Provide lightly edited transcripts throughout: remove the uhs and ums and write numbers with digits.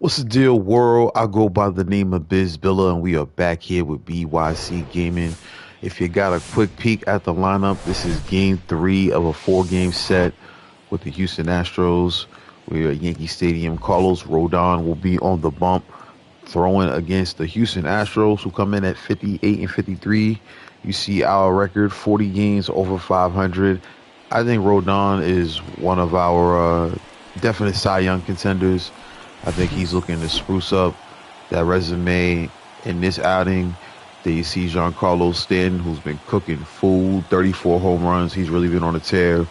What's the deal, world? I go by the name of Biz Billa, and we are back here with BYC Gaming. If you got a quick peek at the lineup, this is game three of a four-game set with the Houston Astros. We're at Yankee Stadium. Carlos Rodon will be on the bump, throwing against the Houston Astros, who come in at 58 and 53. You see our record, 40 games over 500. I think Rodon is one of our definite Cy Young contenders. I think he's looking to spruce up that resume in this outing. Then you see Giancarlo Stanton, who's been cooking food, 34 home runs. He's really been on a tear in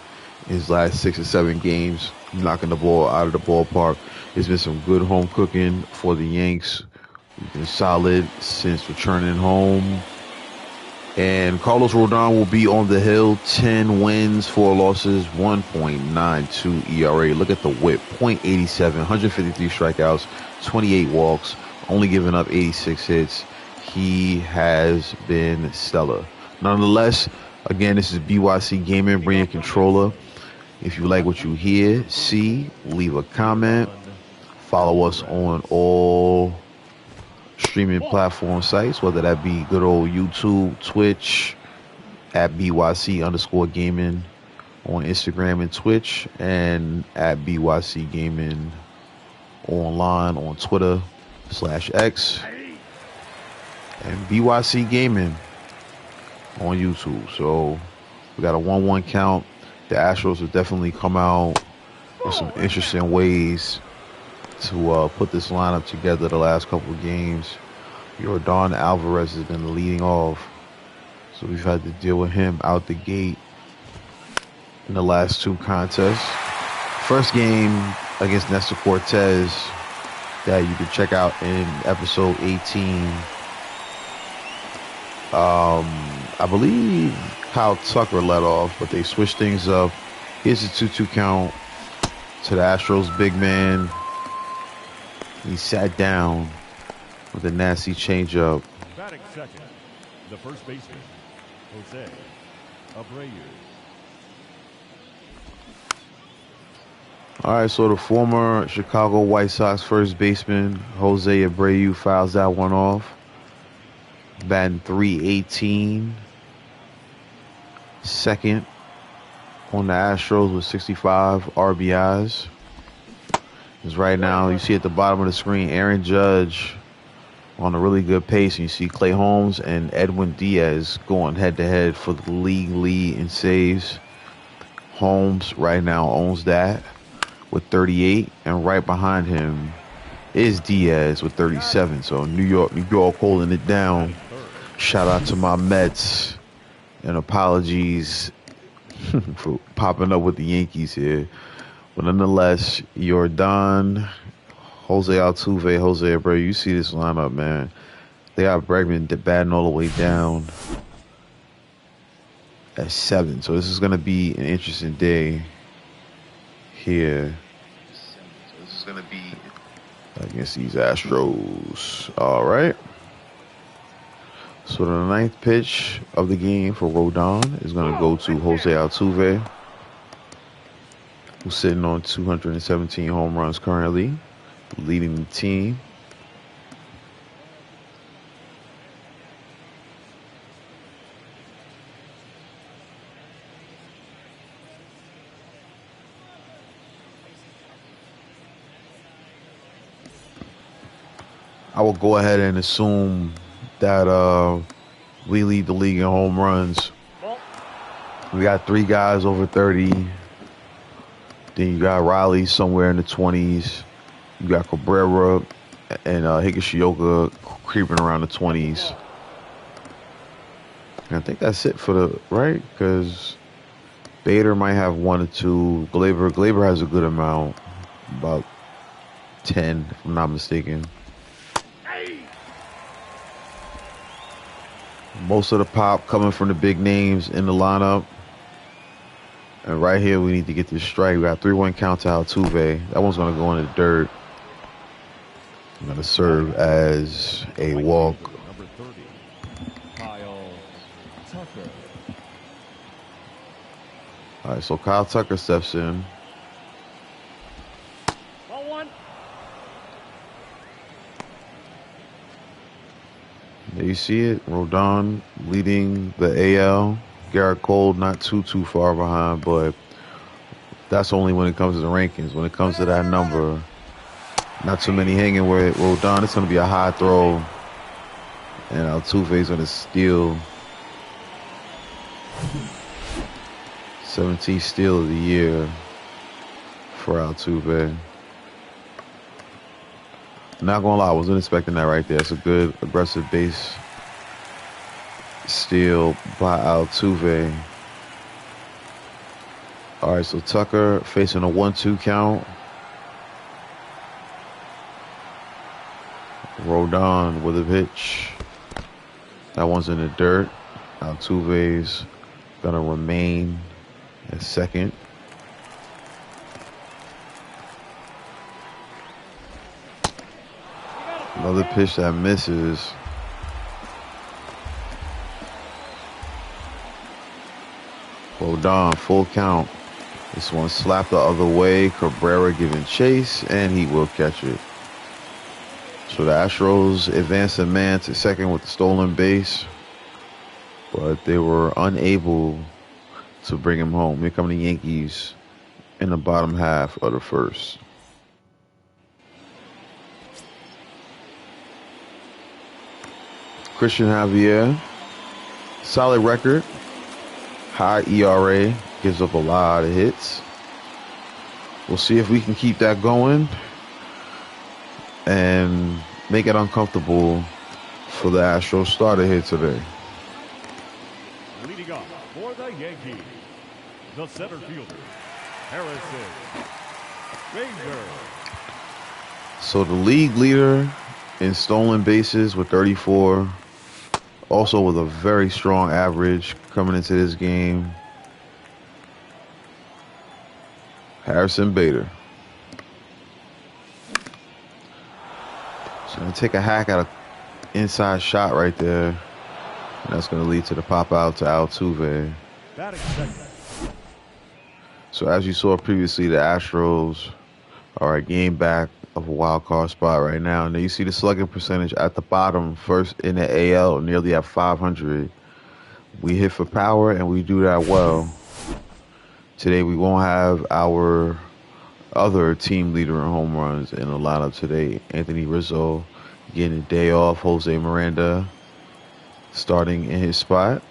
his last 6 or 7 games, knocking the ball out of the ballpark. There's been some good home cooking for the Yanks. He's been solid since returning home. And Carlos Rodon will be on the hill. 10 wins, 4 losses, 1.92 ERA. Look at the whip, .87, 153 strikeouts, 28 walks, only giving up 86 hits. He has been stellar. Nonetheless, again, this is BYC Gaming. Bring your controller. If you like what you hear, see, leave a comment. Follow us on all streaming platform sites, whether that be good old YouTube, Twitch, at BYC_gaming on Instagram and Twitch, and at BYC Gaming online on Twitter/X, and BYC Gaming on YouTube. So we got a 1-1 count. The Astros have definitely come out with some interesting ways to put this lineup together the last couple of games. Yordan Alvarez has been leading off, so we've had to deal with him out the gate in the last 2 contests. First game against Nestor Cortez that you can check out in episode 18. I believe Kyle Tucker led off, but they switched things up. Here's a 2-2 count to the Astros big man. He sat down with a nasty changeup. Batting second, the first baseman, Jose Abreu. All right, so the former Chicago White Sox first baseman, Jose Abreu, fouls that one off. Batting .318. Second on the Astros with 65 RBIs. Because right now, you see at the bottom of the screen, Aaron Judge on a really good pace. And you see Clay Holmes and Edwin Diaz going head-to-head for the league lead in saves. Holmes right now owns that with 38. And right behind him is Diaz with 37. So New York holding it down. Shout out to my Mets. And apologies for popping up with the Yankees here. But nonetheless, Yordan, Jose Altuve, Jose Abreu, you see this lineup, man. They got Bregman batting all the way down at 7. So this is going to be an interesting day here. So this is going to be against these Astros. All right. So the 9th pitch of the game for Rodon is going to go to Jose Altuve, who's sitting on 217 home runs currently, leading the team. I will go ahead and assume that we lead the league in home runs. We got 3 guys over 30. Then you got Riley somewhere in the 20s. You got Cabrera and Higashioka creeping around the 20s. And I think that's it for the right, because Bader might have 1 or 2. Glaber has a good amount, about 10, if I'm not mistaken. Most of the pop coming from the big names in the lineup. And right here, we need to get this strike. We got 3-1 count to Altuve. That one's going to go in the dirt. I'm going to serve as a walk. Number 30, Kyle Tucker. All right, so Kyle Tucker steps in. Ball 1. There you see it. Rodon leading the AL. Garrett Cole not too far behind, but that's only when it comes to the rankings. When it comes to that number, not too many hanging with Rodon. It's going to be a high throw, and Altuve's going to steal. 17th steal of the year for Altuve. Not gonna lie, I wasn't expecting that right there. It's a good aggressive base steal by Altuve. All right, so Tucker facing a 1-2 count. Rodon with a pitch. That one's in the dirt. Altuve's gonna remain at second. Another pitch that misses. Rodon, full count. This one slapped the other way. Cabrera giving chase, and he will catch it. So the Astros advance a man to second with the stolen base, but they were unable to bring him home. Here come the Yankees in the bottom half of the first. Christian Javier, solid record, high ERA, gives up a lot of hits. We'll see if we can keep that going and make it uncomfortable for the Astros starter here today. Leading off for the Yankees, the center fielder, Harrison Bader. So the league leader in stolen bases with 34. Also with a very strong average coming into this game. Harrison Bader. So going to take a hack at an inside shot right there. And that's going to lead to the pop out to Altuve. So as you saw previously, the Astros are a game back of a wild card spot right now. And then you see the slugging percentage at the bottom, first in the AL, nearly at 500. We hit for power, and we do that well. Today we won't have our other team leader in home runs in the lineup today. Anthony Rizzo getting a day off. Jose Miranda starting in his spot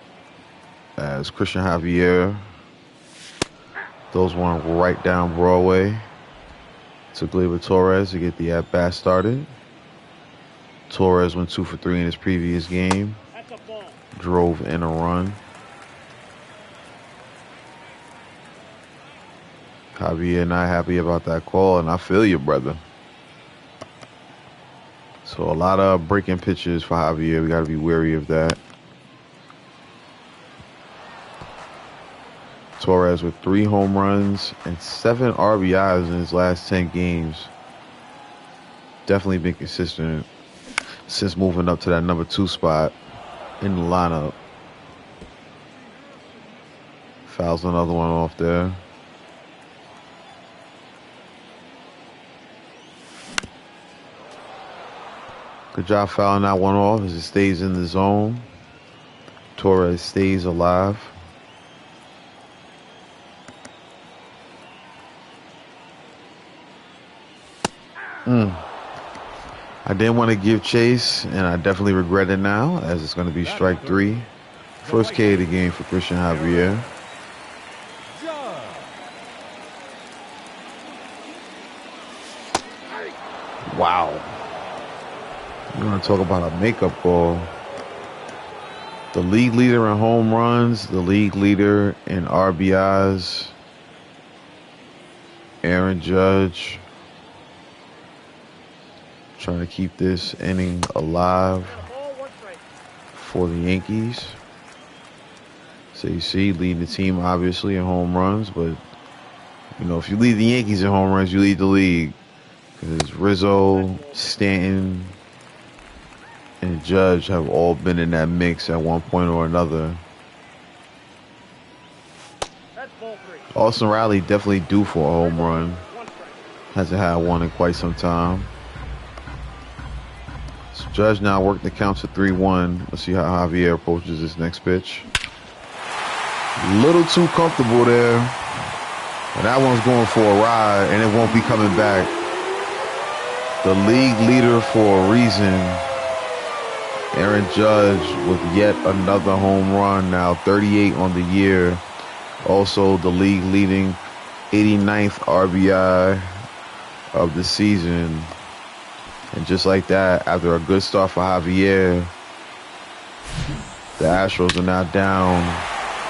as Christian Javier throws one right down Broadway to Gleyber Torres to get the at-bat started. Torres went 2 for 3 in his previous game. Drove in a run. Javier not happy about that call, and I feel you, brother. So a lot of breaking pitches for Javier. We got to be wary of that. Torres with 3 home runs and 7 RBIs in his last 10 games. Definitely been consistent since moving up to that number 2 spot in the lineup. Fouls another one off there. Good job fouling that one off as it stays in the zone. Torres stays alive. I didn't want to give chase, and I definitely regret it now, as it's going to be strike 3. First K of the game for Christian Javier. Wow. We're going to talk about a makeup call. The league leader in home runs, the league leader in RBIs, Aaron Judge, trying to keep this inning alive for the Yankees. So you see, leading the team obviously in home runs, but you know, if you lead the Yankees in home runs, you lead the league. Because Rizzo, Stanton, and Judge have all been in that mix at one point or another. Austin Riley definitely due for a home run. Hasn't had one in quite some time. Judge now worked the count to 3-1. Let's see how Javier approaches this next pitch. Little too comfortable there. And that one's going for a ride, and it won't be coming back. The league leader for a reason. Aaron Judge with yet another home run, now 38 on the year. Also the league leading 89th RBI of the season. And just like that, after a good start for Javier, the Astros are now down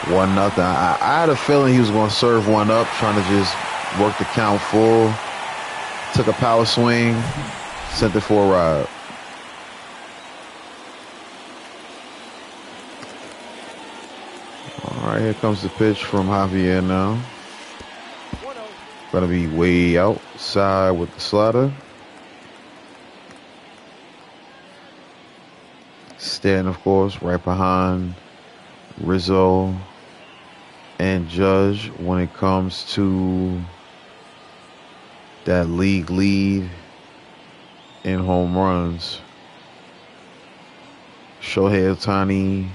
1-0. I had a feeling he was going to serve one up, trying to just work the count full. Took a power swing, sent it for a ride. All right, here comes the pitch from Javier now. Gonna be way outside with the slider. Stanton, of course, right behind Rizzo and Judge when it comes to that league lead in home runs. Shohei Ohtani,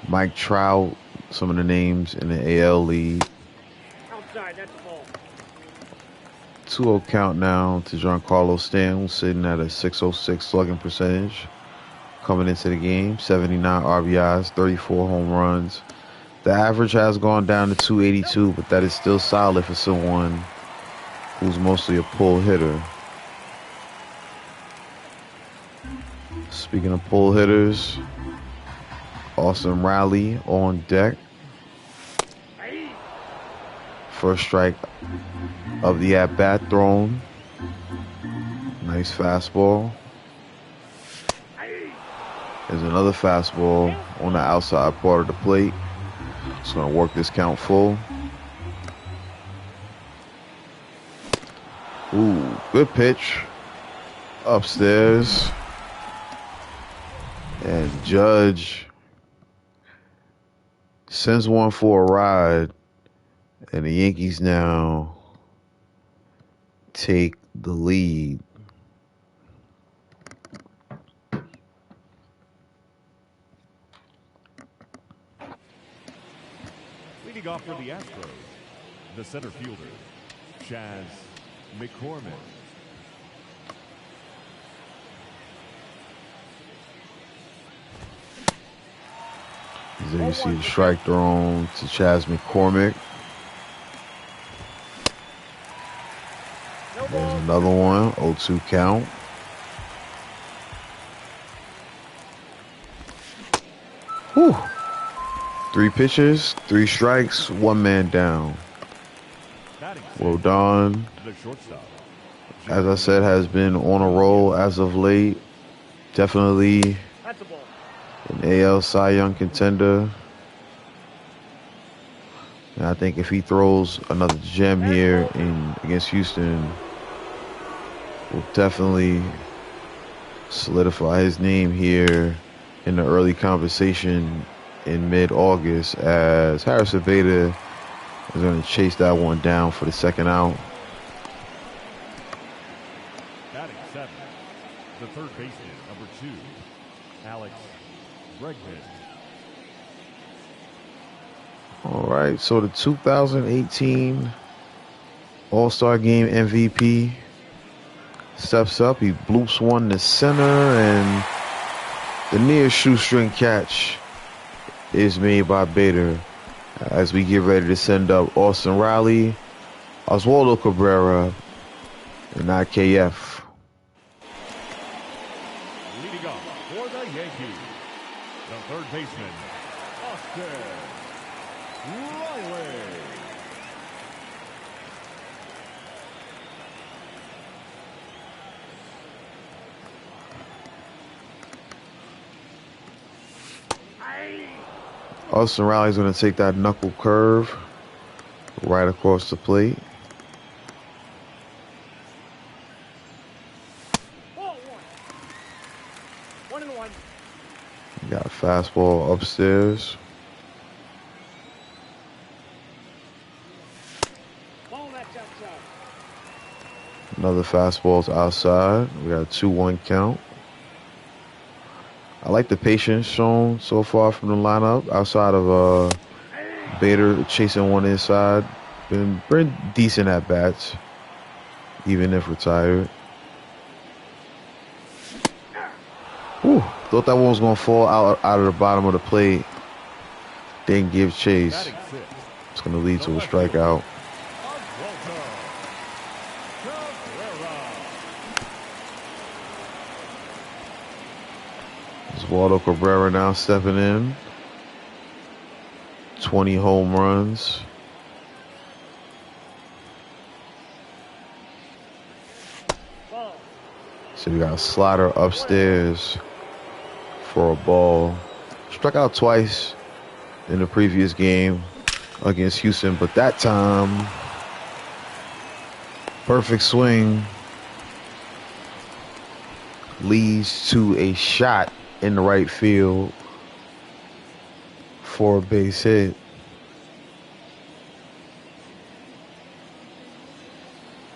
Mike Trout, some of the names in the AL lead. Outside, that's a ball. 2-0 count now to Giancarlo Stanton, sitting at a .606 slugging percentage. Coming into the game, 79 RBIs, 34 home runs. The average has gone down to 282, but that is still solid for someone who's mostly a pull hitter. Speaking of pull hitters, Austin Riley on deck. First strike of the at-bat thrown. Nice fastball. There's another fastball on the outside part of the plate. It's going to work this count full. Ooh, good pitch. Upstairs. And Judge sends one for a ride. And the Yankees now take the lead. Leading off for the Astros, the center fielder, Chaz McCormick. There you see the strike thrown to Chaz McCormick. There's another one, 0-2 count. Whew. 3 pitches, 3 strikes, 1 man down. Rodon, as I said, has been on a roll as of late. Definitely an AL Cy Young contender. And I think if he throws another gem here against Houston, will definitely solidify his name here in the early conversation in mid-August, as Harrison Bader is going to chase that one down for the second out. Batting 7, the third baseman, number 2, Alex Bregman. All right, so the 2018 All-Star Game MVP steps up. He bloops one to center, and the near shoestring catch is made by Bader as we get ready to send up Austin Riley, Oswaldo Cabrera, and IKF. Leading off for the Yankees, the third baseman, Austin Riley. Austin Riley's going to take that knuckle curve right across the plate. Got a fastball upstairs. Another fastball's outside. We got a 2-1 count. I like the patience shown so far from the lineup. Outside of Bader chasing one inside, been decent at bats, even if retired. Whew, thought that one was gonna fall out of the bottom of the plate. Didn't give chase. It's gonna lead to a strikeout. Oswaldo Cabrera now stepping in. 20 home runs. So we got a slider upstairs for a ball. Struck out twice in the previous game against Houston, but that time, perfect swing leads to a shot in the right field for a base hit.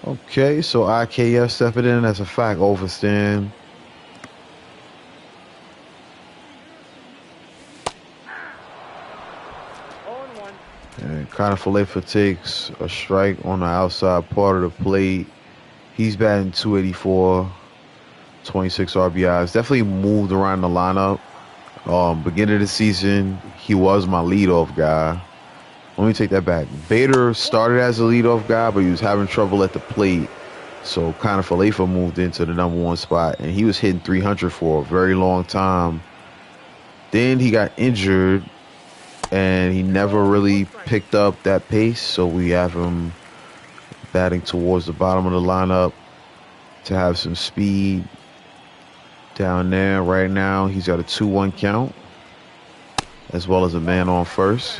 Okay, so IKF stepping in as a fact overstand. And Falefa takes a strike on the outside part of the plate. He's batting .284, 26 RBIs. Definitely moved around the lineup. Beginning of the season, he was my leadoff guy. Let me take that back. Bader started as a leadoff guy, but he was having trouble at the plate. So Falefa moved into the #1 spot, and he was hitting 300 for a very long time. Then he got injured, and he never really picked up that pace. So we have him batting towards the bottom of the lineup to have some speed down there. Right now, he's got a 2-1 count, as well as a man on first.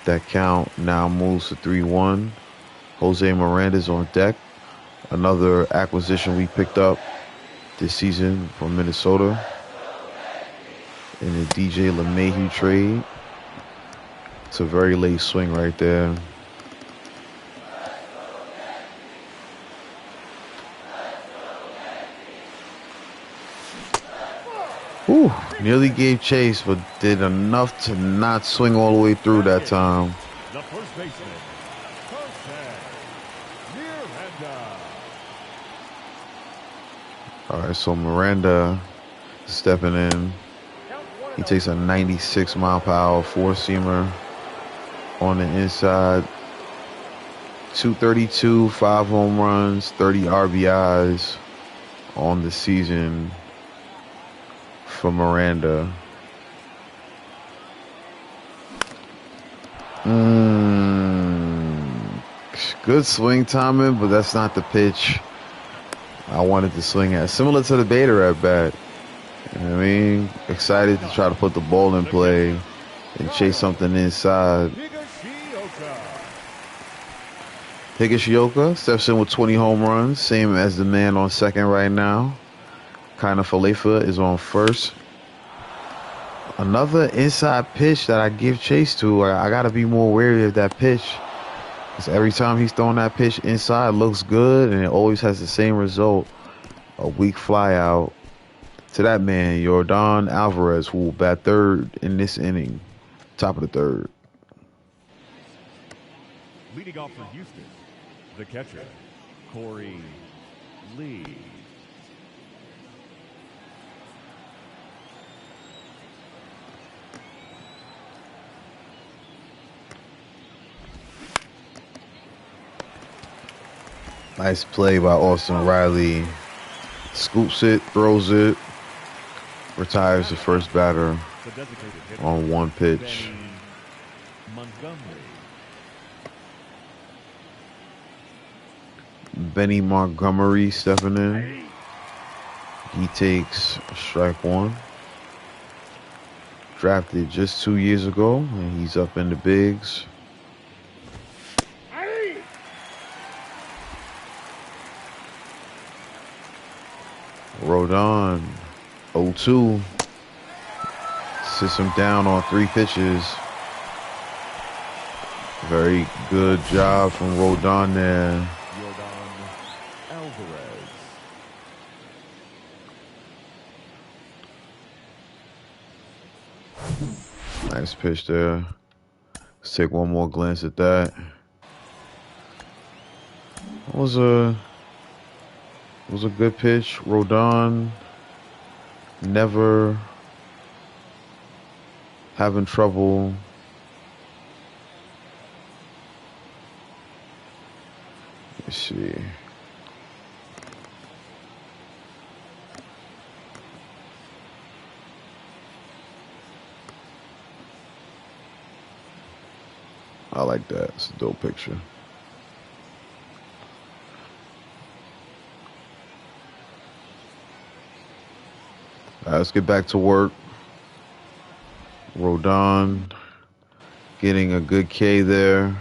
That count now moves to 3-1. Jose Miranda's on deck. Another acquisition we picked up this season from Minnesota in the DJ LeMahieu trade. It's a very late swing right there. Whew, nearly gave chase, but did enough to not swing all the way through that time. The first baseman, Miranda. All right, so Miranda stepping in. He takes a 96 mile per hour four-seamer on the inside. 232, 5 home runs, 30 RBIs on the season for Miranda. Good swing timing, but that's not the pitch I wanted to swing at. Similar to the Bader at bat. You know what I mean? Excited to try to put the ball in play and chase something inside. Higashioka steps in with 20 home runs, same as the man on second right now. Falefa is on first. Another inside pitch that I give chase to. I got to be more wary of that pitch, because every time he's throwing that pitch inside, it looks good, and it always has the same result. A weak fly out to that man, Yordan Alvarez, who will bat third in this inning. Top of the third. Leading off for Houston, the catcher, Corey Lee. Nice play by Austin Riley. Scoops it, throws it, retires the first batter on one pitch. Benny Montgomery stepping in. He takes strike one. Drafted just 2 years ago, and he's up in the bigs. Rodon, 0-2. Sits him down on 3 pitches. Very good job from Rodon there. Nice pitch there. Let's take one more glance at that. It was a good pitch. Rodon never having trouble. Let's see. I like that. It's a dope picture. All right, let's get back to work. Rodon getting a good K there.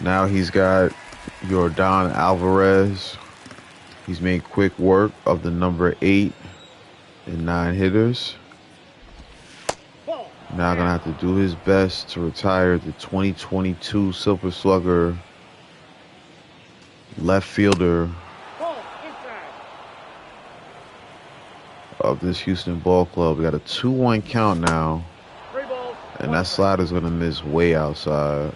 Now he's got Yordan Alvarez. He's made quick work of the number 8 and 9 hitters. Now gonna have to do his best to retire the 2022 Silver Slugger left fielder of this Houston ball club. We got a 2-1 count now, and that slider's gonna miss way outside.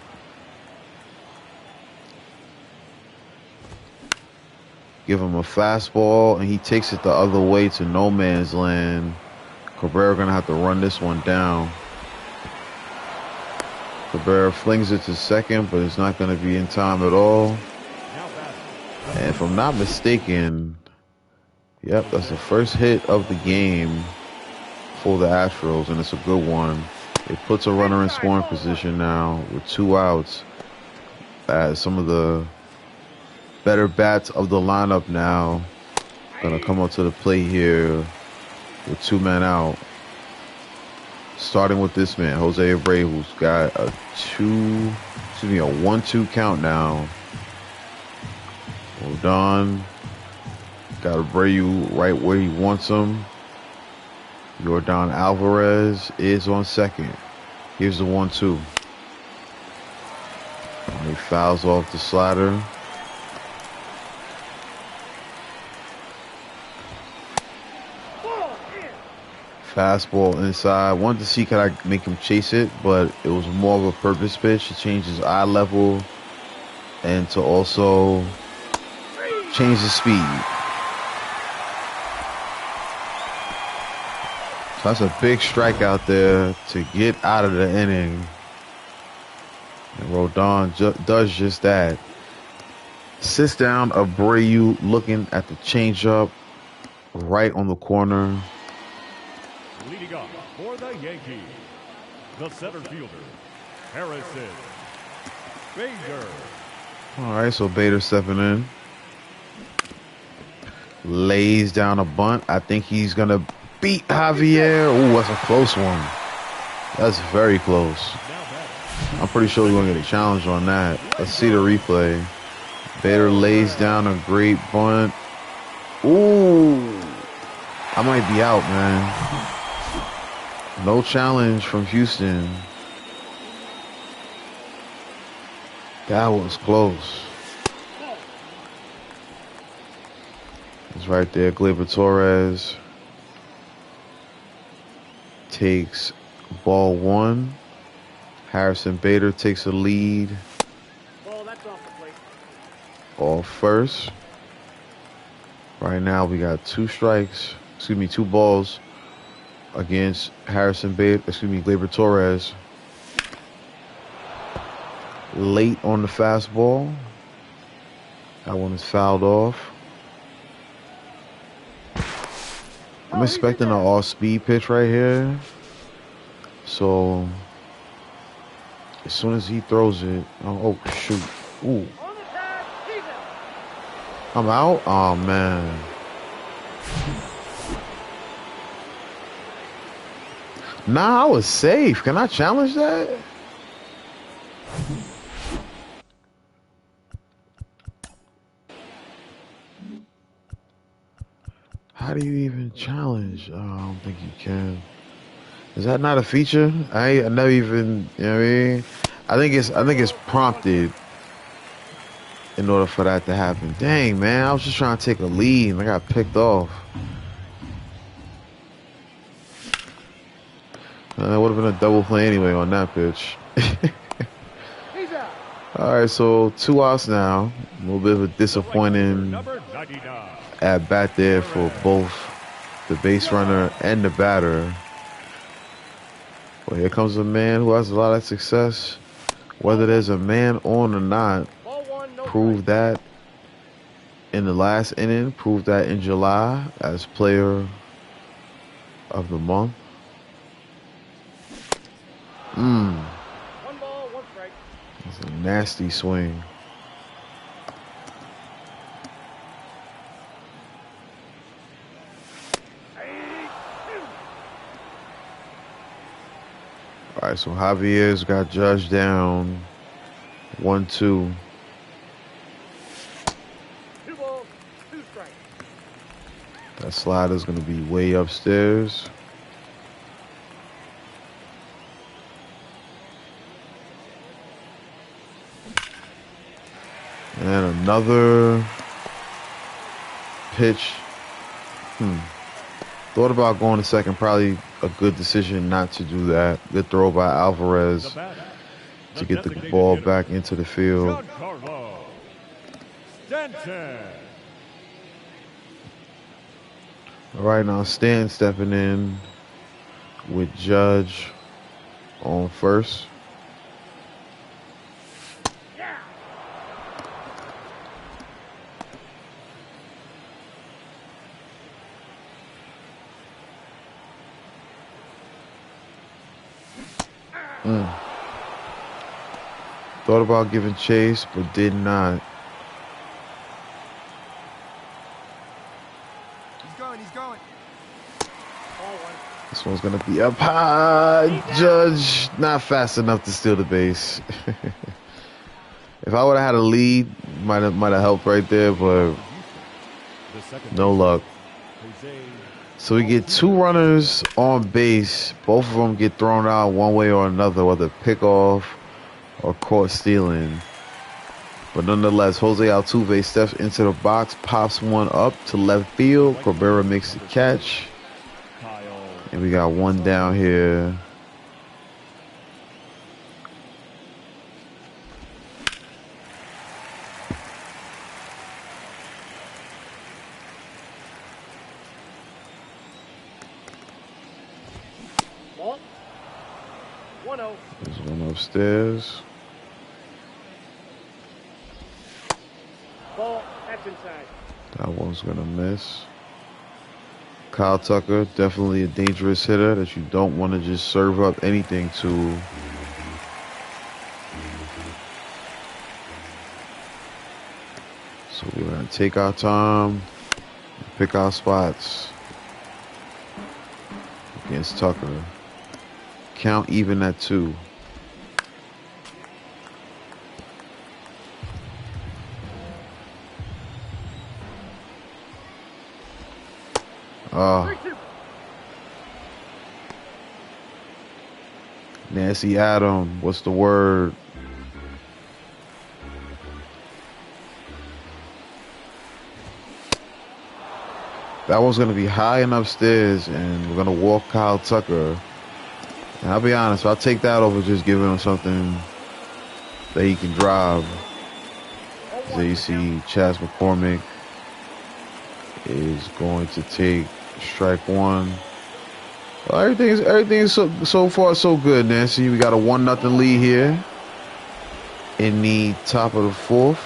Give him a fastball, and he takes it the other way to no man's land. Cabrera gonna have to run this one down. Cabrera flings it to second, but it's not going to be in time at all. And if I'm not mistaken, yep, that's the first hit of the game for the Astros, and it's a good one. It puts a runner in scoring position now with 2 outs. As some of the better bats of the lineup now going to come up to the plate here with 2 men out. Starting with this man, Jose Abreu, who's got a 1-2 count now. Rodon got Abreu right where he wants him. Yordan Alvarez is on second. Here's the 1-2. He fouls off the slider. Fastball inside. Wanted to see could I make him chase it, but it was more of a purpose pitch to change his eye level and to also change the speed. So that's a big strike out there to get out of the inning. And Rodon does just that. Sits down Abreu looking at the changeup right on the corner. Leading up for the Yankees, the center fielder, Harrison Bader. All right, so Bader stepping in. Lays down a bunt. I think he's going to beat Javier. Ooh, that's a close one. That's very close. I'm pretty sure he's going to get a challenge on that. Let's see the replay. Bader lays down a great bunt. Ooh. I might be out, man. No challenge from Houston. That was close. It's right there. Gleyber Torres takes ball 1. Harrison Bader takes a lead. That's off the plate. Off first. Right now we got 2 balls against Gleyber Torres. Late on the fastball. That one is fouled off. I'm expecting an all-speed pitch right here. So as soon as he throws it, oh shoot. Ooh. I'm out? Oh man. Nah, I was safe. Can I challenge that? How do you even challenge? Oh, I don't think you can. Is that not a feature? I never even, you know what I mean? I think it's prompted in order for that to happen. Dang, man, I was just trying to take a lead and I got picked off. It would have been a double play anyway on that pitch. He's out. All right, so 2 outs now. A little bit of a disappointing Number 99. at bat there for both the base runner and the batter. Well, here comes a man who has a lot of success. Whether there's a man on or not, Ball one, no proved that in the last inning, proved that in July as player of the month. One ball, one strike. It's a nasty swing. All right, so Javier's got Judge down 1-2. 2 balls, 2 strikes. That slider's going to be way upstairs. And another pitch. Thought about going to second. Probably a good decision not to do that. Good throw by Alvarez to get the ball back into the field. Giancarlo Stanton. All right, now Stan stepping in with Judge on first. Thought about giving chase, but did not. He's going. Ball one. This one's gonna be up high. Judge not fast enough to steal the base. If I would have had a lead, might have helped right there, but no luck. So we get 2 runners on base. Both of them get thrown out one way or another, whether pickoff or caught stealing. But nonetheless, Jose Altuve steps into the box, pops one up to left field. Cabrera makes the catch. And we got one down here. Ball. 1-0. There's one upstairs. Ball, that's inside. That one's going to miss. Kyle Tucker, definitely a dangerous hitter that you don't want to just serve up anything to. So we're going to take our time, pick our spots against Tucker. Count even at 2. Nancy Adam, what's the word? That one's going to be high and upstairs, and we're going to walk Kyle Tucker. And I'll be honest, I'll take that over just giving him something that he can drive. So you see Chas McCormick is going to take strike 1. Everything's so far so good, Nancy. We got a 1-0 lead here in the top of the 4th.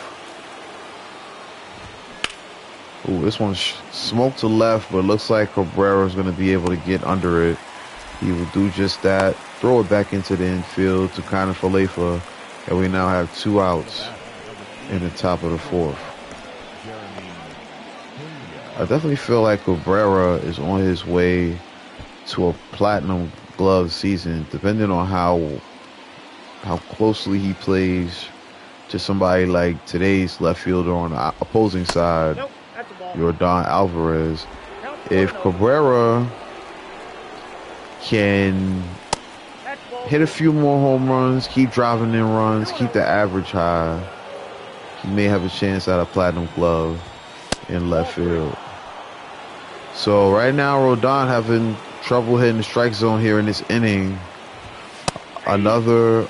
Ooh, this one's smoked to left, but looks like Cabrera's going to be able to get under it. He will do just that. Throw it back into the infield to Connor Falefa, and we now have 2 outs in the top of the 4th. I definitely feel like Cabrera is on his way to a platinum glove season, depending on how closely he plays to somebody like today's left fielder on the opposing side, Yordan Alvarez. If Cabrera can hit a few more home runs, keep driving in runs, keep the average high, he may have a chance at a platinum glove in left field. So right now, Rodon trouble hitting the strike zone here in this inning. Another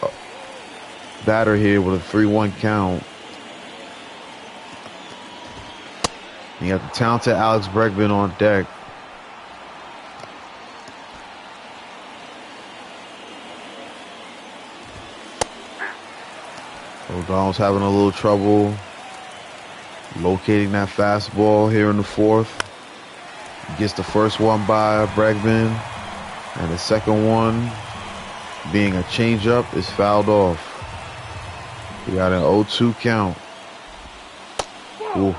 batter here with a 3-1 count. You got the talented Alex Bregman on deck. Rodon's having a little trouble locating that fastball here in the fourth. Gets the first one by Bregman, and the second one, being a changeup, is fouled off. We got an 0-2 count. Ooh.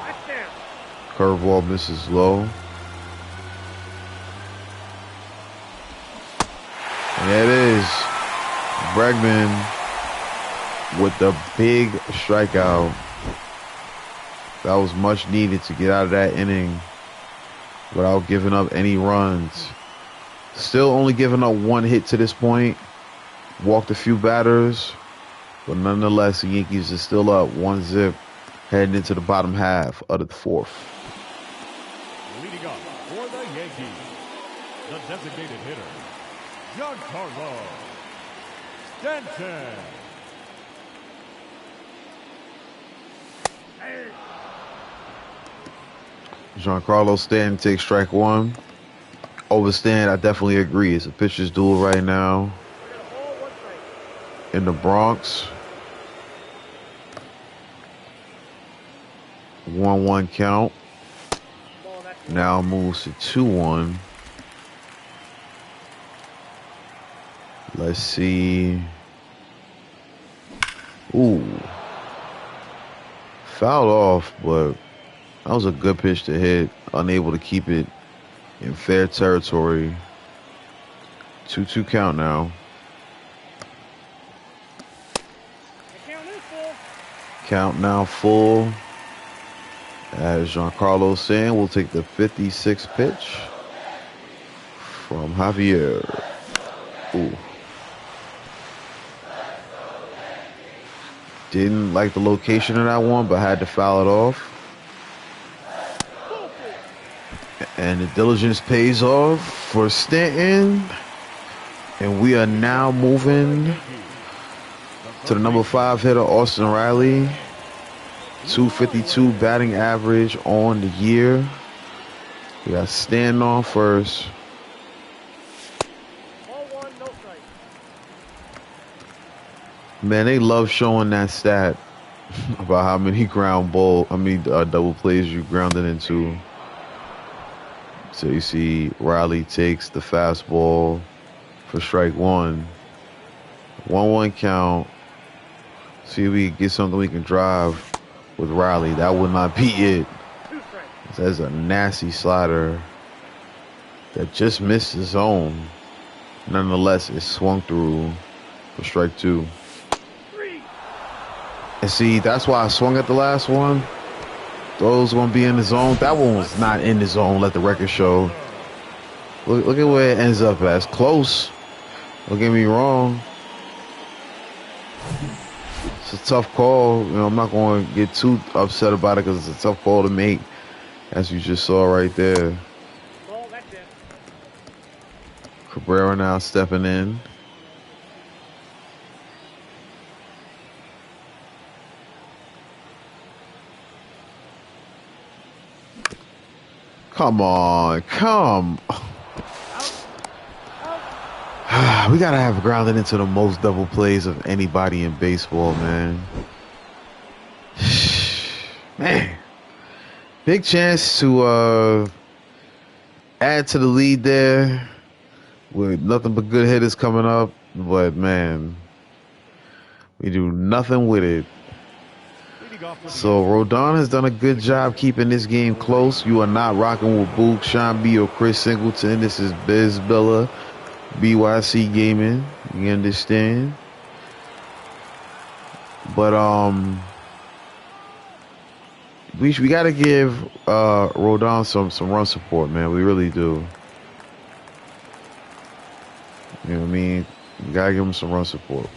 Curveball misses low. And there it is. Bregman with the big strikeout. That was much needed to get out of that inning without giving up any runs. Still only giving up one hit to this point. Walked a few batters. But nonetheless, the Yankees are still up 1-0 heading into the bottom half of the fourth. Leading up for the Yankees, the designated hitter, Giancarlo Stanton. Giancarlo Stanton takes strike one. Over Stanton, I definitely agree. It's a pitcher's duel right now in the Bronx. 1-1 count. Now moves to 2-1. Let's see. Ooh. Fouled off, but that was a good pitch to hit. Unable to keep it in fair territory. 2-2 count now. Count now full. As Giancarlo saying, we'll take the 56th pitch from Javier. Ooh. Didn't like the location of that one, but had to foul it off. And the diligence pays off for Stanton. And we are now moving to the number 5 hitter, Austin Riley. 252 batting average on the year. We got Stanton on first. Man, they love showing that stat about how many double plays you grounded into. So you see Riley takes the fastball for strike one. 1-1 count. See if we can get something we can drive with Riley. That would not be it. That's a nasty slider that just missed the zone. Nonetheless, it swung through for strike two. And see, that's why I swung at the last one. Those gonna be in the zone. That one was not in the zone. Let the record show. Look at where it ends up as. Close. Don't get me wrong. It's a tough call. You know, I'm not going to get too upset about it because it's a tough call to make, as you just saw right there. Cabrera now stepping in. Come on, we gotta have grounded into the most double plays of anybody in baseball, man. Man, big chance to add to the lead there with nothing but good hitters coming up, but man, we do nothing with it. So Rodon has done a good job keeping this game close. You are not rocking with Boog, Sean B, or Chris Singleton. This is Biz Billa, BYC Gaming. You understand? But we got to give Rodon some run support, man. We really do. You know what I mean? We got to give him some run support.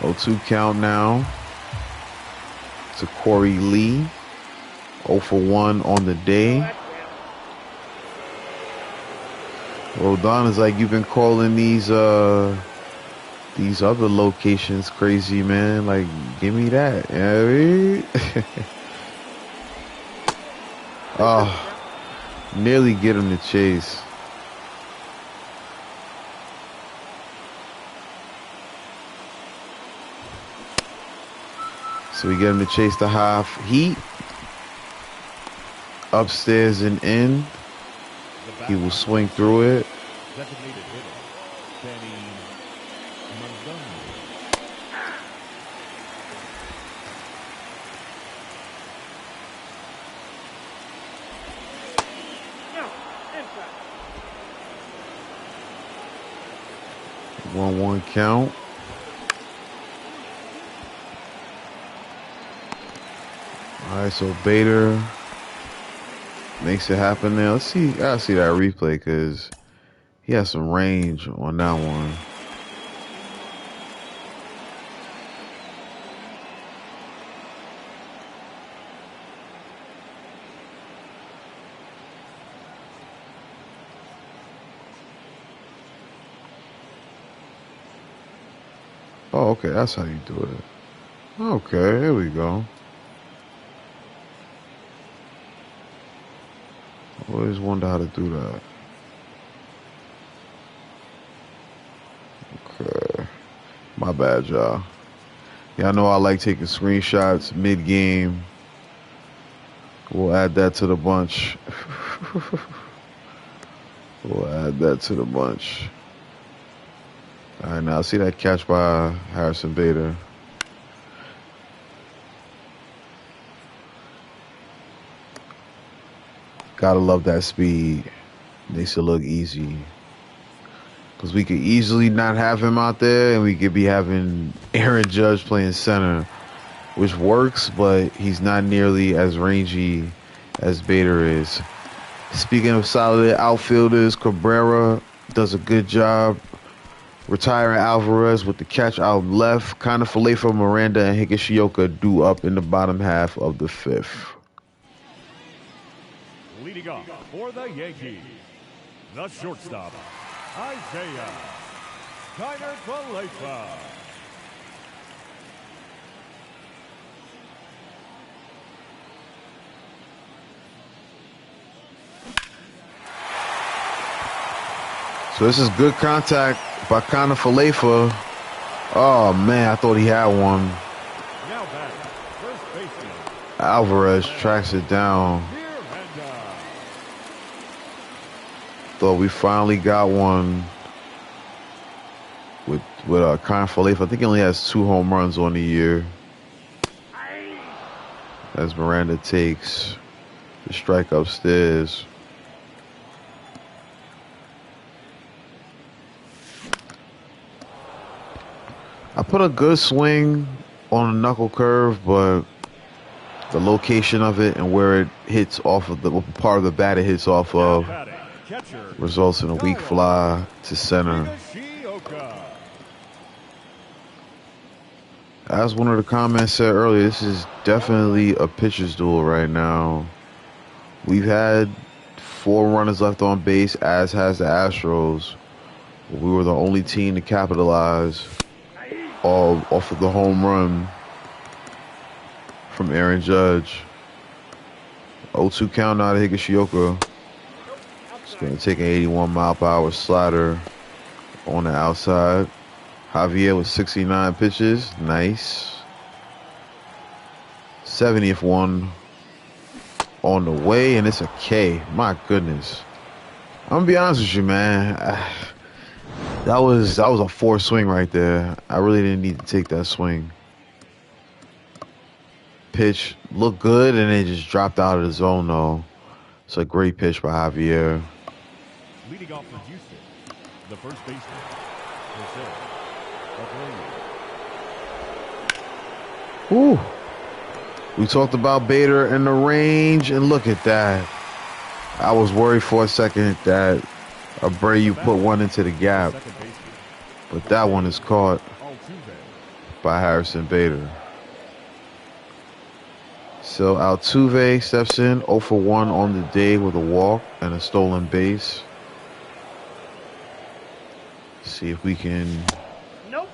0-2 count now to Corey Lee. 0 for 1 on the day. Rodon is like, you've been calling these other locations crazy, man. Like, give me that. You know what I mean? Oh, nearly get him to chase. So we get him to chase the half heat. Upstairs and in. He will swing through it. Designated hitter, Danny Montgomery. No, inside. 1-1 count. All right, so Bader makes it happen there. Let's see. I gotta see that replay because he has some range on that one. Oh, okay. That's how you do it. Okay, here we go. I always wonder how to do that. Okay. My bad, y'all. Yeah, I know I like taking screenshots mid-game. We'll add that to the bunch. We'll add that to the bunch. All right, now see that catch by Harrison Bader. Gotta love that speed. Makes it look easy. Because we could easily not have him out there, and we could be having Aaron Judge playing center, which works, but he's not nearly as rangy as Bader is. Speaking of solid outfielders, Cabrera does a good job retiring Alvarez with the catch out left. Kind of fillet for Miranda and Higashioka due up in the bottom half of the fifth. Leading off for the Yankees, the shortstop, Isaiah Kiner-Falefa. So this is good contact by Kiner-Falefa. Oh, man, I thought he had one. Now back, first baseman, Alvarez tracks it down. Thought we finally got one with Kiner-Falefa. I think he only has 2 home runs on the year. As Miranda takes the strike upstairs. I put a good swing on a knuckle curve, but the location of it and where it hits off of the part of the bat it hits off of results in a weak fly to center. As one of the comments said earlier, this is definitely a pitcher's duel right now. We've had 4 runners left on base, as has the Astros. We were the only team to capitalize off of the home run from Aaron Judge. 0-2 count out of Higashioka. It's going to take an 81-mile-per-hour slider on the outside. Javier with 69 pitches. Nice. 70th one on the way, and it's a K. My goodness. I'm going to be honest with you, man. That was a forced swing right there. I really didn't need to take that swing. Pitch looked good, and it just dropped out of the zone, though. It's a great pitch by Javier. Leading off for Houston, the first baseman, Ooh. We talked about Bader and the range, and look at that. I was worried for a second that Abreu put one into the gap, but that one is caught by Harrison Bader. So Altuve steps in 0 for 1 on the day with a walk and a stolen base. See if we can Nope.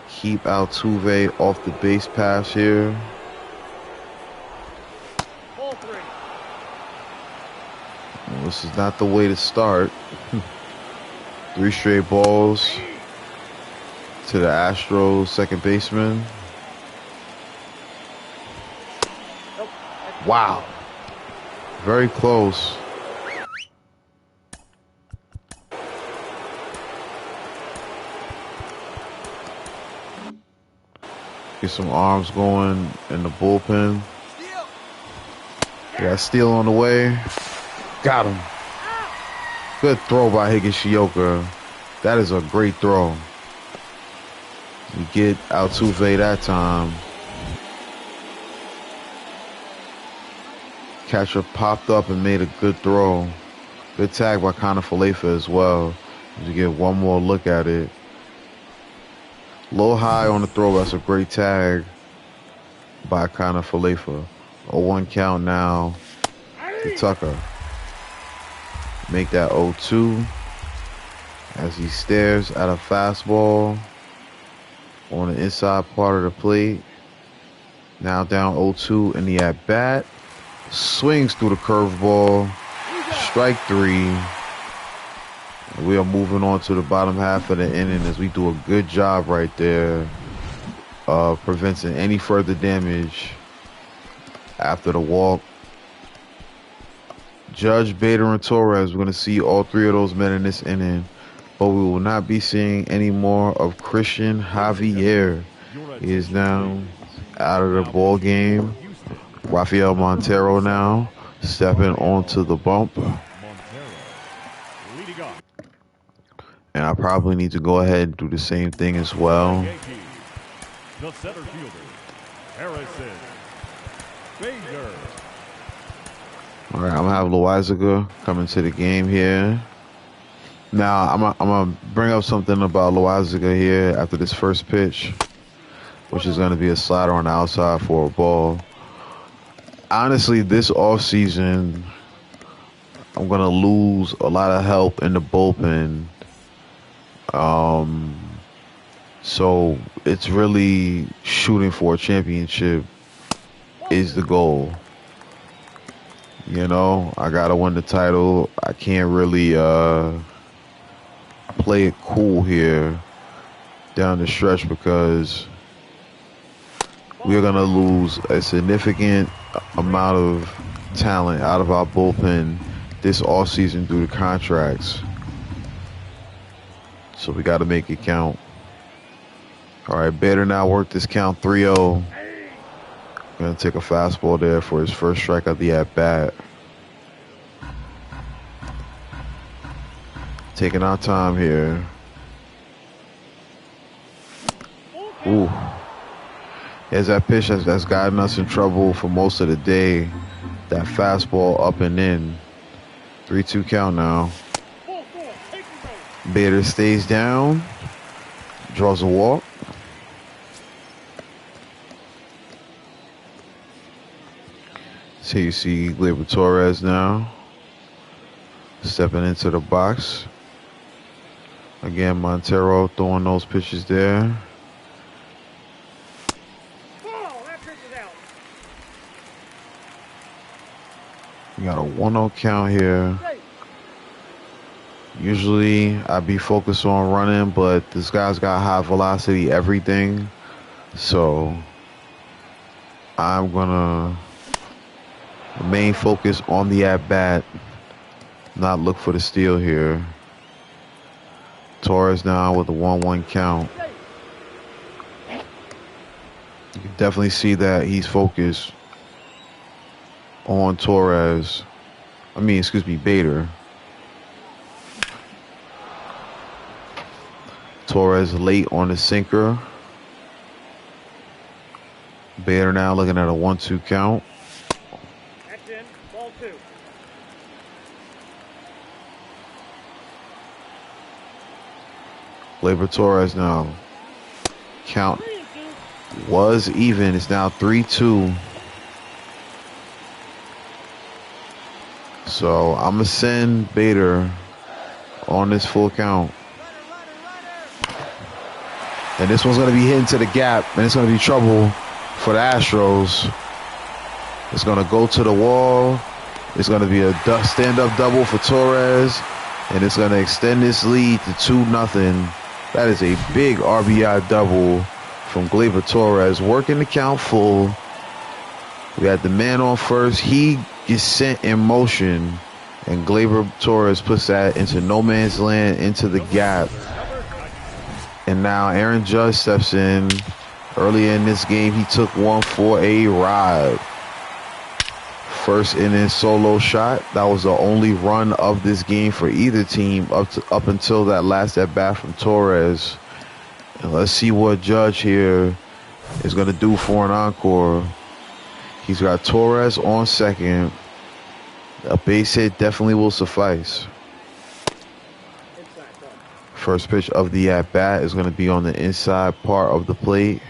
keep Altuve off the base pass here. Ball 3. Well, this is not the way to start. 3 straight balls to the Astros second baseman. Nope. Wow. Very close. Get some arms going in the bullpen. Got Steele on the way. Got him. Good throw by Higashioka. That is a great throw. We get Altuve that time. Catcher popped up and made a good throw. Good tag by Connor Falefa as well. You get one more look at it. Low high on the throw. That's a great tag by Connor Falefa. 0-1 count now to Tucker. Make that 0-2 as he stares at a fastball on the inside part of the plate. Now down 0-2 in the at-bat. Swings through the curveball. Strike 3. We are moving on to the bottom half of the inning as we do a good job right there of preventing any further damage after the walk. Judge, Bader, and Torres, we're going to see all 3 of those men in this inning, but we will not be seeing any more of Christian Javier. He is now out of the ball game. Rafael Montero now stepping onto the bump. And I probably need to go ahead and do the same thing as well. The center fielder, Harrison Bader. All right, I'm going to have Loizaga come into the game here. Now, I'm going to bring up something about Loizaga here after this first pitch, which is going to be a slider on the outside for a ball. Honestly, this offseason, I'm going to lose a lot of help in the bullpen. So it's really shooting for a championship is the goal. You know, I got to win the title. I can't really play it cool here down the stretch because we're going to lose a significant amount of talent out of our bullpen this offseason due to contracts. So we got to make it count. All right, Bader now work this count 3-0. Going to take a fastball there for his first strike of the at-bat. Taking our time here. Ooh. Here's that pitch that's gotten us in trouble for most of the day. That fastball up and in. 3-2 count now. Bader stays down. Draws a walk. So you see Gleyber Torres now stepping into the box. Again, Montero throwing those pitches there. We got a 1-0 count here. Usually I'd be focused on running, but this guy's got high velocity everything. So I'm gonna remain focused on the at-bat, not look for the steal here. Torres now with a 1-1 count. You can definitely see that he's focused on Bader. Torres late on the sinker. Bader now looking at a 1-2 count. That's in. Ball 2. Gleyber Torres now. Count was even. It's now 3-2. So I'm going to send Bader on this full count. And this one's going to be hit into the gap, and it's going to be trouble for the Astros. It's going to go to the wall. It's going to be a stand-up double for Torres, and it's going to extend this lead to 2-0. That is a big RBI double from Gleyber Torres, working the count full. We got the man on first. He gets sent in motion, and Gleyber Torres puts that into no man's land, into the gap. And now Aaron Judge steps in. Earlier in this game, he took one for a ride. First inning solo shot. That was the only run of this game for either team up until that last at bat from Torres. And let's see what Judge here is going to do for an encore. He's got Torres on second. A base hit definitely will suffice. First pitch of the at-bat is going to be on the inside part of the plate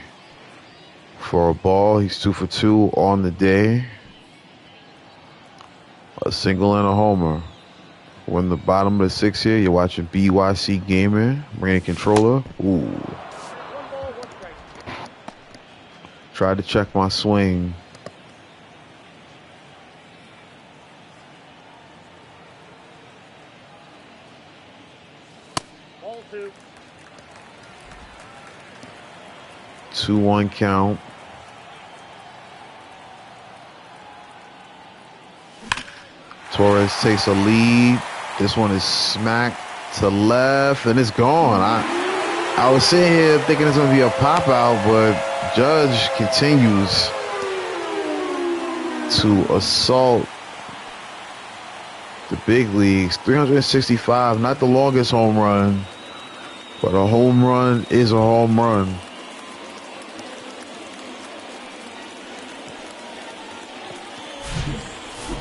for a ball. He's 2 for 2 on the day. A single and a homer. We're in the bottom of the 6th here. You're watching BYC Gaming. Bringing controller. Ooh. Tried to check my swing. Ball 2. 2-1 count. Torres takes a lead. This one is smacked to left, and it's gone. I was sitting here thinking it's going to be a pop out, but Judge continues to assault the big leagues. 365, not the longest home run, but a home run is a home run.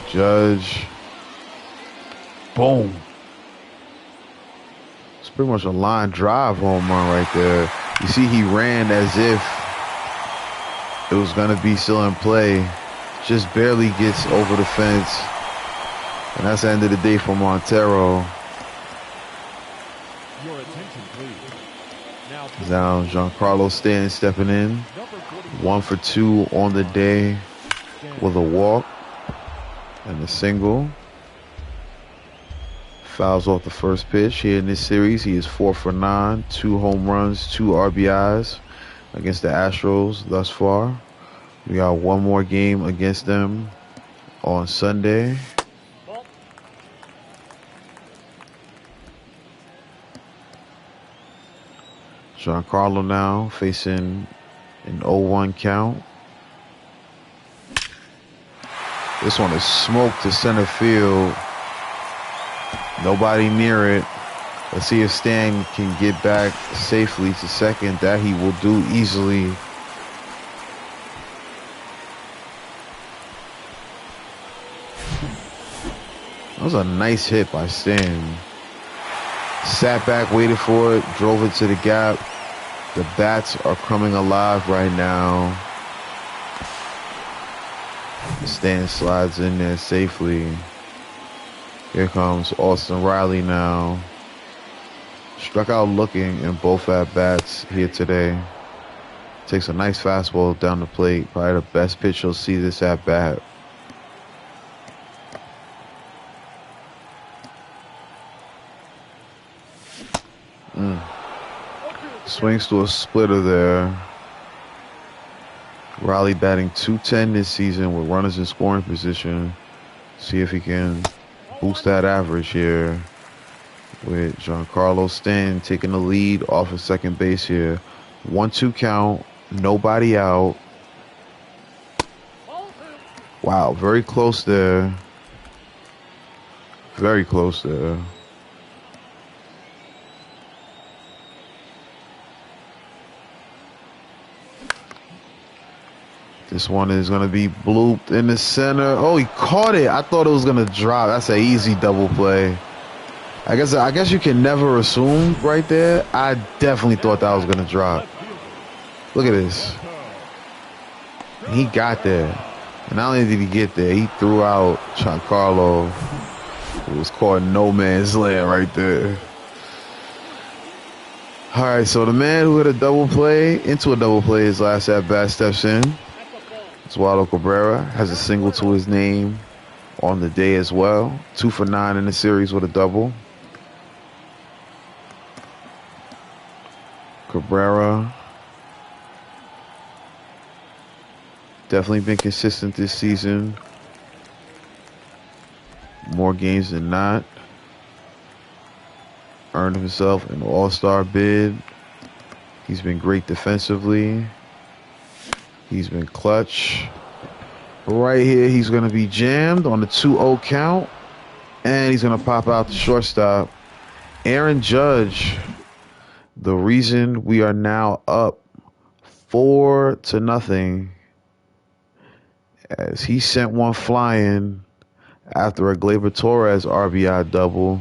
Judge. Boom. It's pretty much a line drive home run right there. You see he ran as if it was going to be still in play. Just barely gets over the fence. And that's the end of the day for Montero. Your attention, please. Now Giancarlo Stanton stepping in. 1 for 2 on the day with a walk and a single. Fouls off the first pitch here in this series. He is 4 for 9, 2 home runs, 2 RBIs against the Astros thus far. We got one more game against them on Sunday. Giancarlo now facing an 0-1 count. This one is smoked to center field. Nobody near it. Let's see if Stan can get back safely to second. That he will do easily. That was a nice hit by Stan. Sat back, waited for it, drove it to the gap. The bats are coming alive right now. Stan slides in there safely. Here comes Austin Riley now. Struck out looking in both at-bats here today. Takes a nice fastball down the plate. Probably the best pitch you'll see this at-bat. Swings to a splitter there. Riley batting .210 this season with runners in scoring position. See if he can boost that average here with Giancarlo Stanton taking the lead off of second base here. 1-2 count, nobody out. Wow, very close there. Very close there. This one is going to be blooped in the center. Oh, he caught it. I thought it was going to drop. That's an easy double play. I guess you can never assume right there. I definitely thought that was going to drop. Look at this. He got there. And not only did he get there, he threw out Giancarlo. It was called no man's land right there. All right, so the man who hit a double play into a double play his last at bat steps in. That's a ball. Oswaldo Cabrera has a single to his name on the day as well. 2 for 9 in the series with a double. Cabrera definitely been consistent this season. More games than not. Earned himself an all-star bid. He's been great defensively. He's been clutch. Right here, he's going to be jammed on the 2-0 count. And he's going to pop out the shortstop. Aaron Judge, the reason we are now up 4-0, as he sent one flying after a Gleyber Torres RBI double.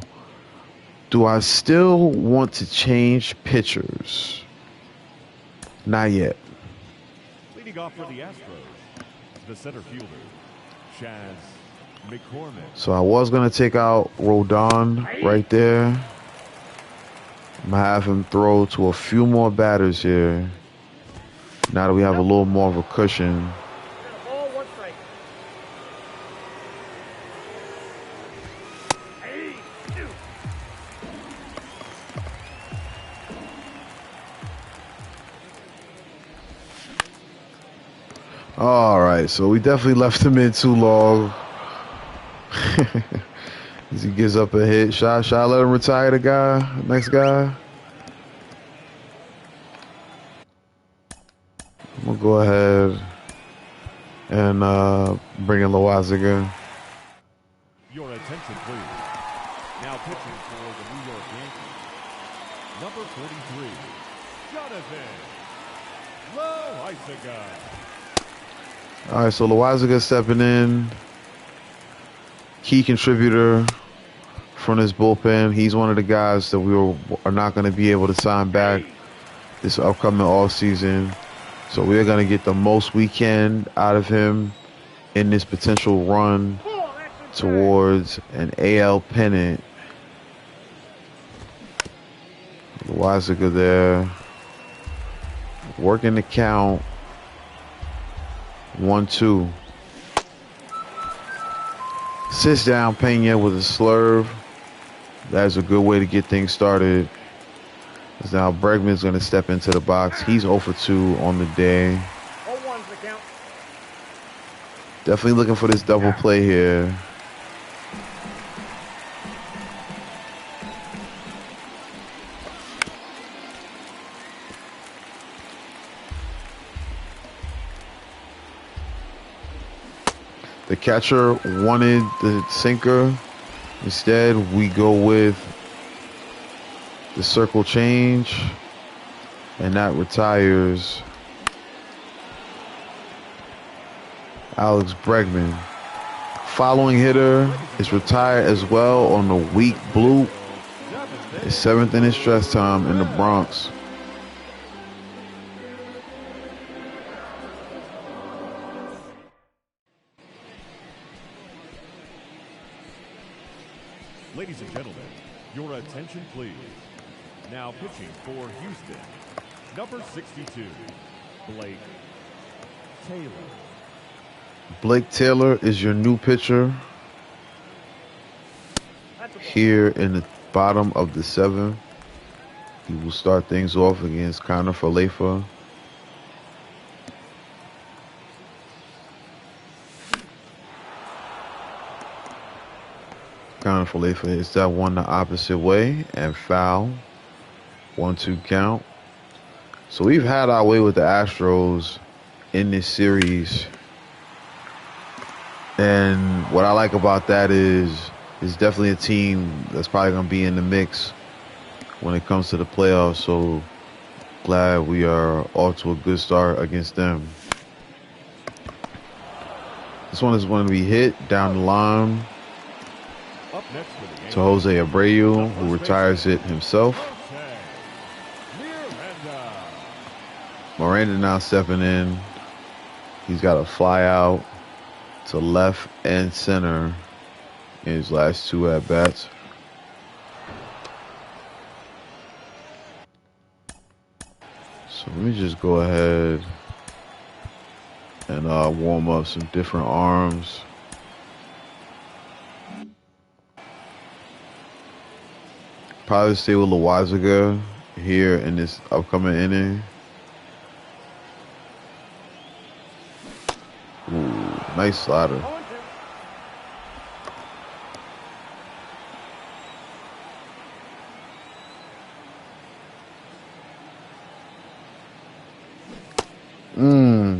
Do I still want to change pitchers? Not yet. Leading off for the Astros, the center fielder, Chaz McCormick. So I was going to take out Rodon right there. I'm going to have him throw to a few more batters here. Now that we have a little more of a cushion. Ball, 1 strike. Hey, two. All right, so we definitely left him in too long. As he gives up a hit. Should I let him retire the guy? Next guy? I'm going to go ahead and bring in Loaziga. Your attention, please. Now pitching for the New York Yankees, number 43, Jonathan Loaisiga. All right, so Loaziga stepping in. Key contributor from his bullpen. He's one of the guys that we are not going to be able to sign back this upcoming offseason. So we're going to get the most we can out of him in this potential run towards an AL pennant. Loaziga there. Working the count. 1-2. Sits down Pena with a slurve. That's a good way to get things started. As now Bregman's going to step into the box. He's 0 for 2 on the day. 0-1's the count. Definitely looking for this double play here. The catcher wanted the sinker. Instead, we go with the circle change, and that retires Alex Bregman. Following hitter is retired as well on the weak bloop. His 7th inning stress time in the Bronx. Ladies and gentlemen, your attention, please. Now pitching for Houston, number 62, Blake Taylor. Blake Taylor is your new pitcher here in the bottom of the 7th. He will start things off against Connor Falefa. Connor Falefa hits that one the opposite way and foul. 1-2 count. So we've had our way with the Astros in this series. And what I like about that is definitely a team that's probably going to be in the mix when it comes to the playoffs. So glad we are off to a good start against them. This one is going to be hit down the line Up next for the to Jose Abreu, who retires it himself. Miranda now stepping in. He's got a fly out to left and center in his last 2 at-bats. So let me just go ahead and warm up some different arms. Probably stay with Loizaga here in this upcoming inning. Ooh, nice slider.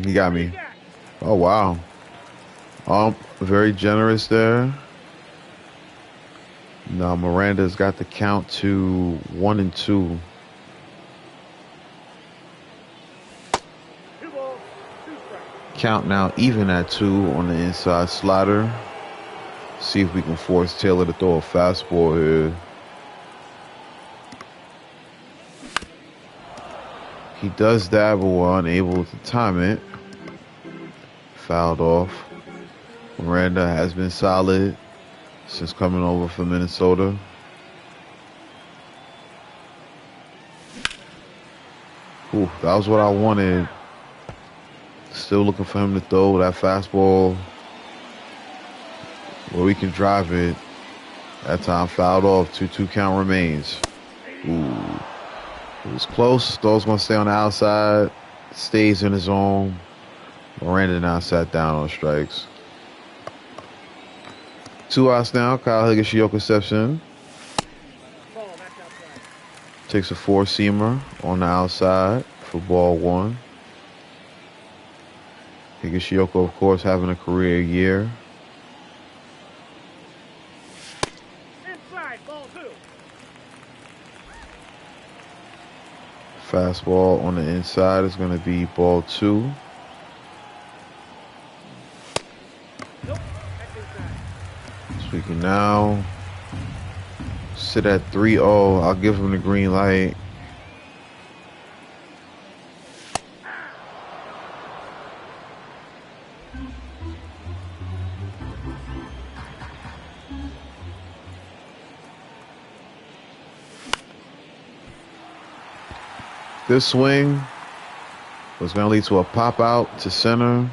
He got me. Oh, wow. Very generous there. Now Miranda's got the count to 1-2. Count now even at 2 on the inside slider. See if we can force Taylor to throw a fastball here. He does that, but we're unable to time it. Fouled off. Miranda has been solid since coming over from Minnesota. Ooh, that was what I wanted. Still looking for him to throw that fastball where we can drive it. That time fouled off. 2-2 count remains. Ooh. It was close. Throw's going to stay on the outside. Stays in his zone. Miranda now sat down on strikes. 2 outs now. Kyle Higashioka steps in. Takes a 4-seamer on the outside for ball 1. Higashioka, of course, having a career year. Inside, ball 2. Fastball on the inside is going to be ball 2. Nope, that's inside. So we can now sit at 3-0. I'll give him the green light. This swing was going to lead to a pop out to center.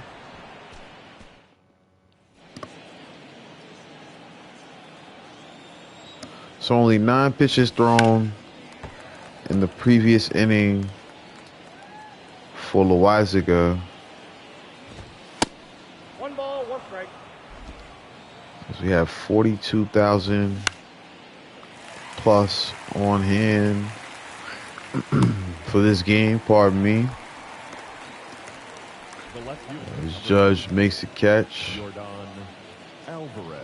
So only 9 pitches thrown in the previous inning for Loizaga. 1 ball, 1 strike. As we have 42,000 plus on hand for this game, pardon me. As Judge makes the catch. Jordan Alvarez.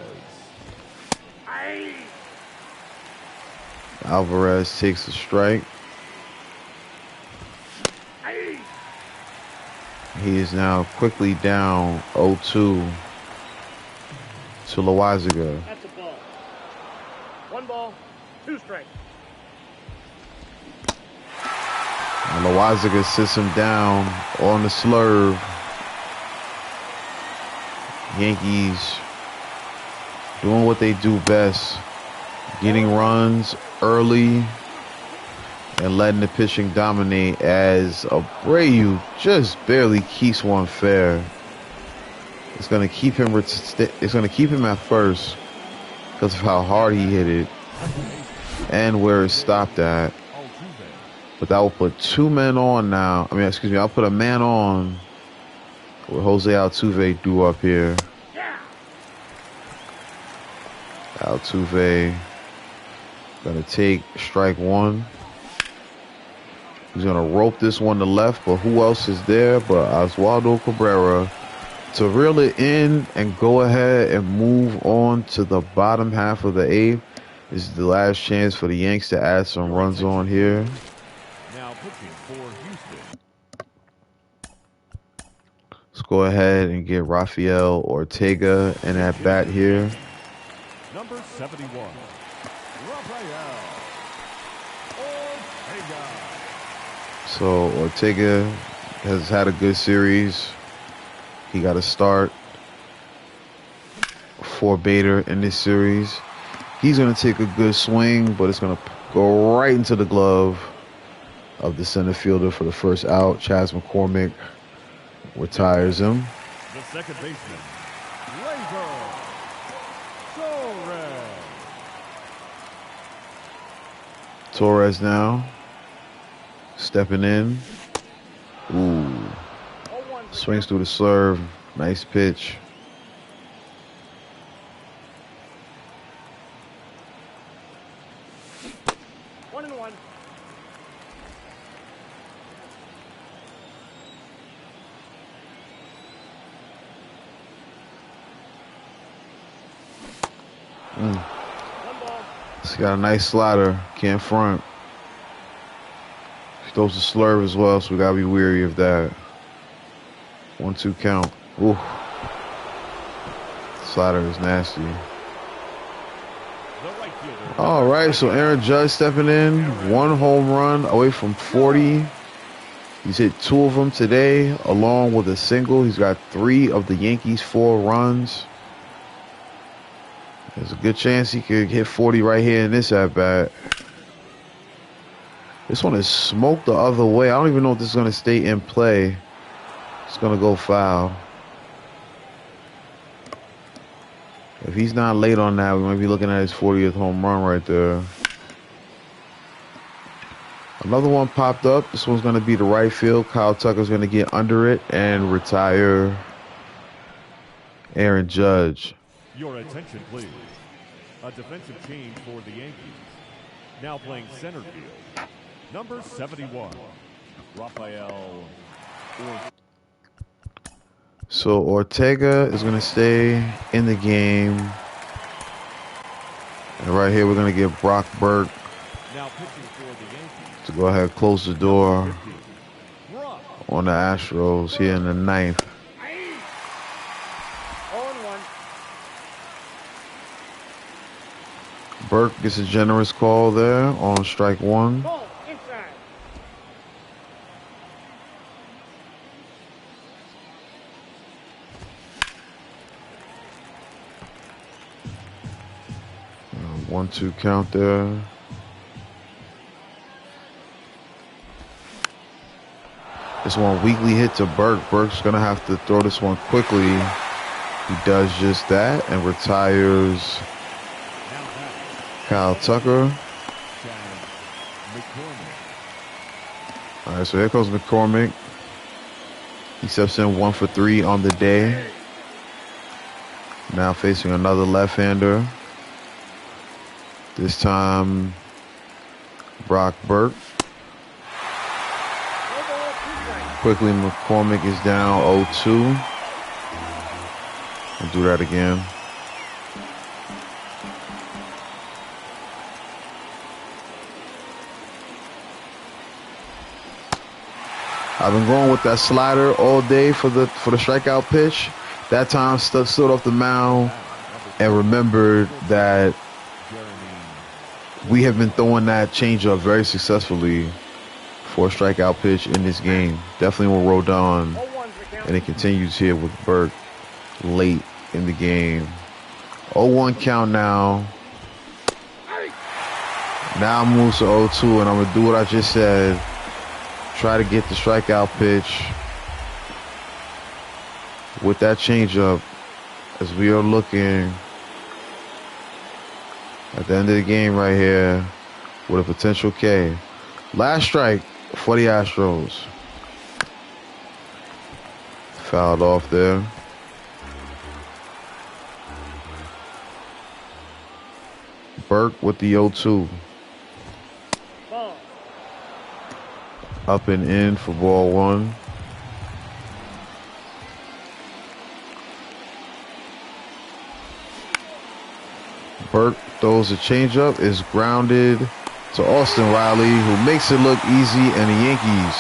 Alvarez takes a strike. He is now quickly down 0-2 to Loizaga. That's a ball. 1 ball, 2 strikes. And Loizaga sits him down on the slurve. Yankees doing what they do best. Getting runs early and letting the pitching dominate as Abreu just barely keeps one fair. It's going to keep him at first because of how hard he hit it and where it stopped at. But that will put 2 men on now. I'll put a man on with Jose Altuve due up here. Altuve gonna take strike 1. He's gonna rope this one to left, but who else is there but Oswaldo Cabrera to reel it in and go ahead and move on to the bottom half of the 8th. This is the last chance for the Yanks to add some runs on here. Now pitching for Houston. Let's go ahead and get Rafael Ortega in at bat here. Number 71, Rafael Ortega. So Ortega has had a good series. He got a start for Bader in this series. He's going to take a good swing, but it's going to go right into the glove. of the center fielder for the first out. Chas McCormick retires him. The second baseman, Razor Torres. Torres now stepping in. Ooh. Swings through the serve. Nice pitch. He's got a nice slider. Can't front. He throws a slurve as well, so we gotta be wary of that. 1-2 count. Ooh. Slider is nasty. All right, so Aaron Judge stepping in. 1 home run away from 40. He's hit 2 of them today, along with a single. He's got 3 of the Yankees' 4 runs. There's a good chance he could hit 40 right here in this at-bat. This one is smoked the other way. I don't even know if this is going to stay in play. It's going to go foul. If he's not late on that, we might be looking at his 40th home run right there. Another one popped up. This one's going to be the right field. Kyle Tucker's going to get under it and retire Aaron Judge. Your attention, please. A defensive change for the Yankees. Now playing center field. Number 71, Rafael. So Ortega is going to stay in the game. And right here, we're going to get Brock Burke Now pitching for the Yankees to go ahead and close the door on the Astros here in the 9th. Burke gets a generous call there on strike 1. Ball inside. Uh, 1-2 count there. This one weakly hit to Burke. Burke's going to have to throw this one quickly. He does just that and retires Kyle Tucker. All right, so here comes McCormick. He steps in 1 for 3 on the day. Now facing another left-hander. This time, Brock Burke. Quickly, McCormick is down 0-2. We'll do that again. I've been going with that slider all day for the strikeout pitch. That time stood off the mound and remembered that we have been throwing that changeup very successfully for a strikeout pitch in this game. Definitely with Rodon, and it continues here with Burke late in the game. 0-1 count now. Now moves to 0-2, and I'm going to do what I just said. Try to get the strikeout pitch with that changeup as we are looking at the end of the game right here with a potential K. Last strike for the Astros. Fouled off there. Burke with the 0-2. Up and in for ball 1. Burke throws a changeup, is grounded to Austin Riley, who makes it look easy, and the Yankees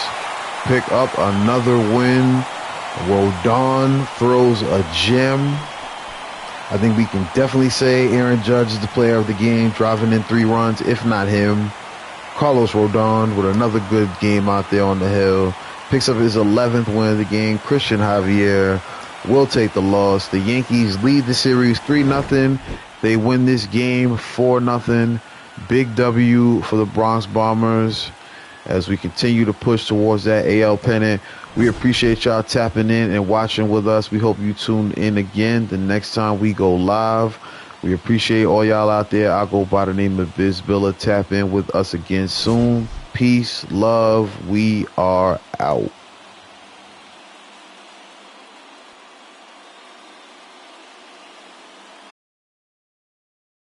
pick up another win. Rodon throws a gem. I think we can definitely say Aaron Judge is the player of the game, driving in 3 runs, if not him. Carlos Rodon with another good game out there on the hill. Picks up his 11th win of the game. Christian Javier will take the loss. The Yankees lead the series 3-0. They win this game 4-0. Big W for the Bronx Bombers. as we continue to push towards that AL pennant. We appreciate y'all tapping in and watching with us. We hope you tune in again the next time we go live. We appreciate all y'all out there. I'll go by the name of Biz Billa. Tap in with us again soon. Peace, love. We are out.